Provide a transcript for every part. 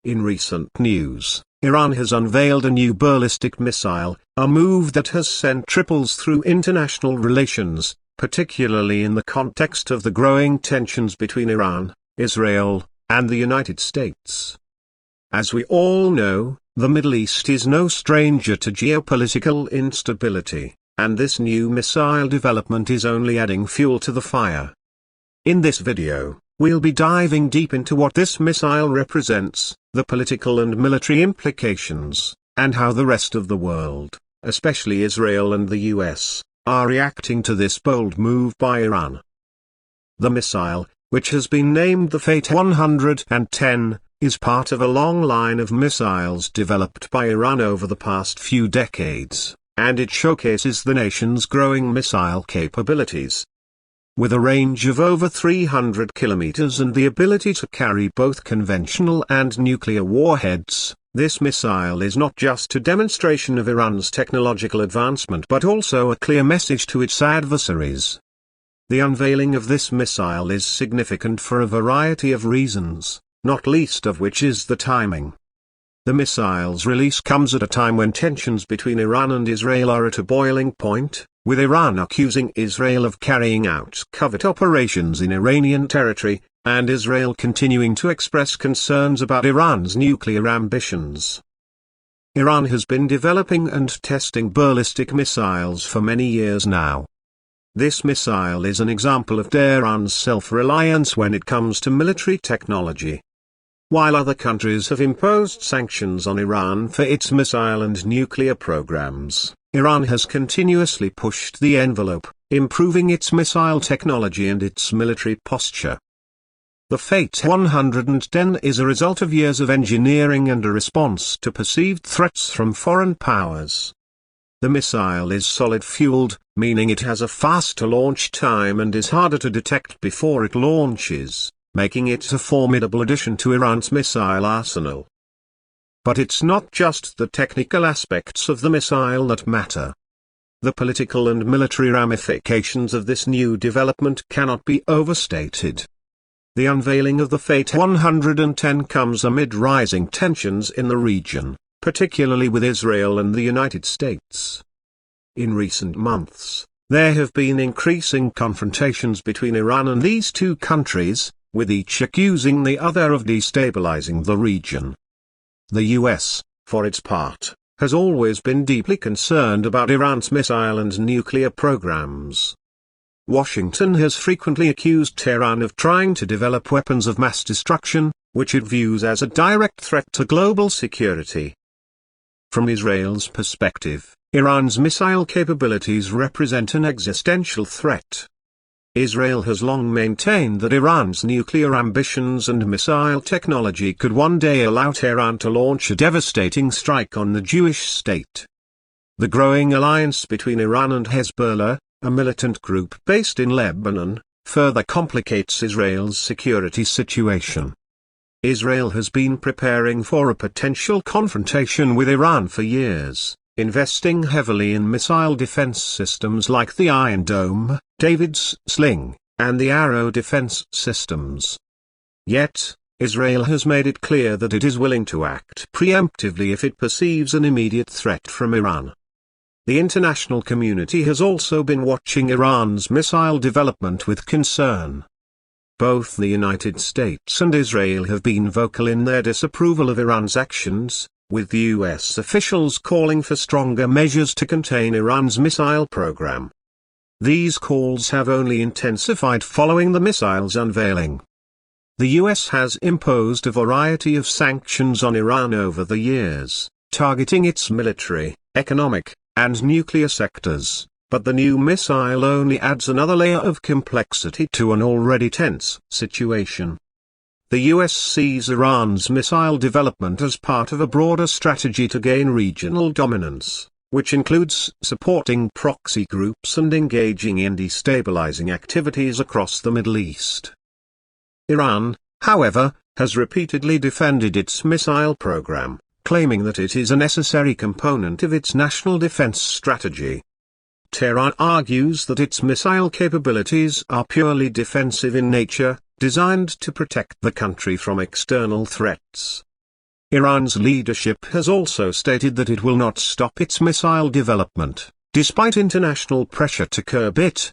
In recent news, Iran has unveiled a new ballistic missile, a move that has sent ripples through international relations, particularly in the context of the growing tensions between Iran, Israel, and the United States. As we all know, the Middle East is no stranger to geopolitical instability, and this new missile development is only adding fuel to the fire. In this video, we'll be diving deep into what this missile represents, the political and military implications, and how the rest of the world, especially Israel and the US, are reacting to this bold move by Iran. The missile, which has been named the Fate 110, is part of a long line of missiles developed by Iran over the past few decades, and it showcases the nation's growing missile capabilities. With a range of over 300 kilometers and the ability to carry both conventional and nuclear warheads, this missile is not just a demonstration of Iran's technological advancement but also a clear message to its adversaries. The unveiling of this missile is significant for a variety of reasons, not least of which is the timing. The missile's release comes at a time when tensions between Iran and Israel are at a boiling point, with Iran accusing Israel of carrying out covert operations in Iranian territory, and Israel continuing to express concerns about Iran's nuclear ambitions. Iran has been developing and testing ballistic missiles for many years now. This missile is an example of Tehran's self-reliance when it comes to military technology. While other countries have imposed sanctions on Iran for its missile and nuclear programs, Iran has continuously pushed the envelope, improving its missile technology and its military posture. The Fate 110 is a result of years of engineering and a response to perceived threats from foreign powers. The missile is solid-fueled, meaning it has a faster launch time and is harder to detect before it launches, making it a formidable addition to Iran's missile arsenal. But it's not just the technical aspects of the missile that matter. The political and military ramifications of this new development cannot be overstated. The unveiling of the Fate 110 comes amid rising tensions in the region, particularly with Israel and the United States. In recent months, there have been increasing confrontations between Iran and these two countries, with each accusing the other of destabilizing the region. The US, for its part, has always been deeply concerned about Iran's missile and nuclear programs. Washington has frequently accused Tehran of trying to develop weapons of mass destruction, which it views as a direct threat to global security. From Israel's perspective, Iran's missile capabilities represent an existential threat. Israel has long maintained that Iran's nuclear ambitions and missile technology could one day allow Tehran to launch a devastating strike on the Jewish state. The growing alliance between Iran and Hezbollah, a militant group based in Lebanon, further complicates Israel's security situation. Israel has been preparing for a potential confrontation with Iran for years, investing heavily in missile defense systems like the Iron Dome, David's Sling, and the Arrow defense systems. Yet, Israel has made it clear that it is willing to act preemptively if it perceives an immediate threat from Iran. The international community has also been watching Iran's missile development with concern. Both the United States and Israel have been vocal in their disapproval of Iran's actions, with US officials calling for stronger measures to contain Iran's missile program. These calls have only intensified following the missile's unveiling. The US has imposed a variety of sanctions on Iran over the years, targeting its military, economic, and nuclear sectors, but the new missile only adds another layer of complexity to an already tense situation. The US sees Iran's missile development as part of a broader strategy to gain regional dominance, which includes supporting proxy groups and engaging in destabilizing activities across the Middle East. Iran, however, has repeatedly defended its missile program, claiming that it is a necessary component of its national defense strategy. Tehran argues that its missile capabilities are purely defensive in nature, designed to protect the country from external threats. Iran's leadership has also stated that it will not stop its missile development, despite international pressure to curb it.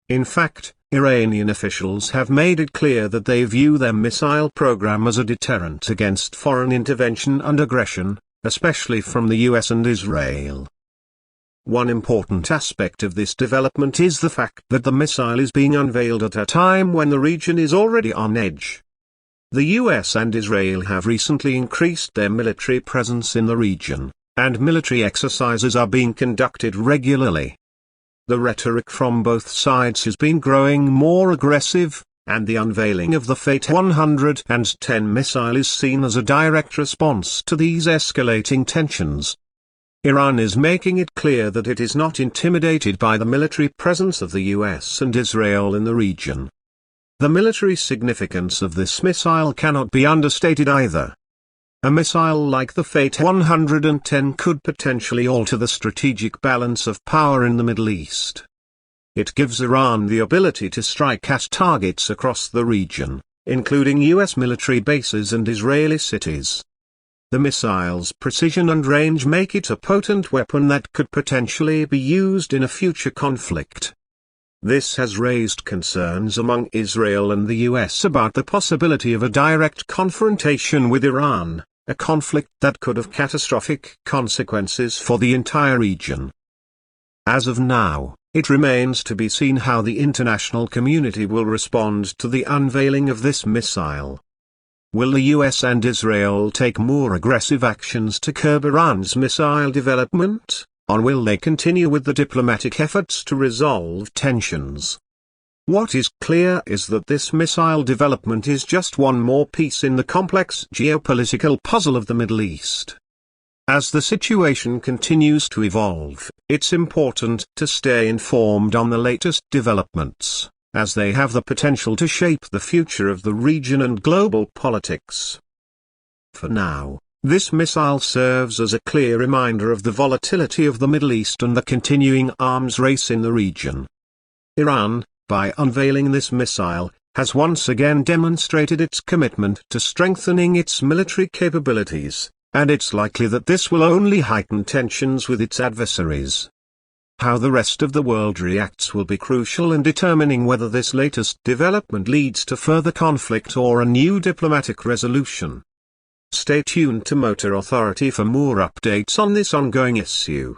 In fact, Iranian officials have made it clear that they view their missile program as a deterrent against foreign intervention and aggression, especially from the US and Israel. One important aspect of this development is the fact that the missile is being unveiled at a time when the region is already on edge. The US and Israel have recently increased their military presence in the region, and military exercises are being conducted regularly. The rhetoric from both sides has been growing more aggressive, and the unveiling of the Fate 110 missile is seen as a direct response to these escalating tensions. Iran is making it clear that it is not intimidated by the military presence of the US and Israel in the region. The military significance of this missile cannot be understated either. A missile like the Fate 110 could potentially alter the strategic balance of power in the Middle East. It gives Iran the ability to strike at targets across the region, including US military bases and Israeli cities. The missile's precision and range make it a potent weapon that could potentially be used in a future conflict. This has raised concerns among Israel and the US about the possibility of a direct confrontation with Iran, a conflict that could have catastrophic consequences for the entire region. As of now, it remains to be seen how the international community will respond to the unveiling of this missile. Will the US and Israel take more aggressive actions to curb Iran's missile development, or will they continue with the diplomatic efforts to resolve tensions? What is clear is that this missile development is just one more piece in the complex geopolitical puzzle of the Middle East. As the situation continues to evolve, it's important to stay informed on the latest developments, as they have the potential to shape the future of the region and global politics. For now, this missile serves as a clear reminder of the volatility of the Middle East and the continuing arms race in the region. Iran, by unveiling this missile, has once again demonstrated its commitment to strengthening its military capabilities, and it's likely that this will only heighten tensions with its adversaries. How the rest of the world reacts will be crucial in determining whether this latest development leads to further conflict or a new diplomatic resolution. Stay tuned to Motor Authority for more updates on this ongoing issue.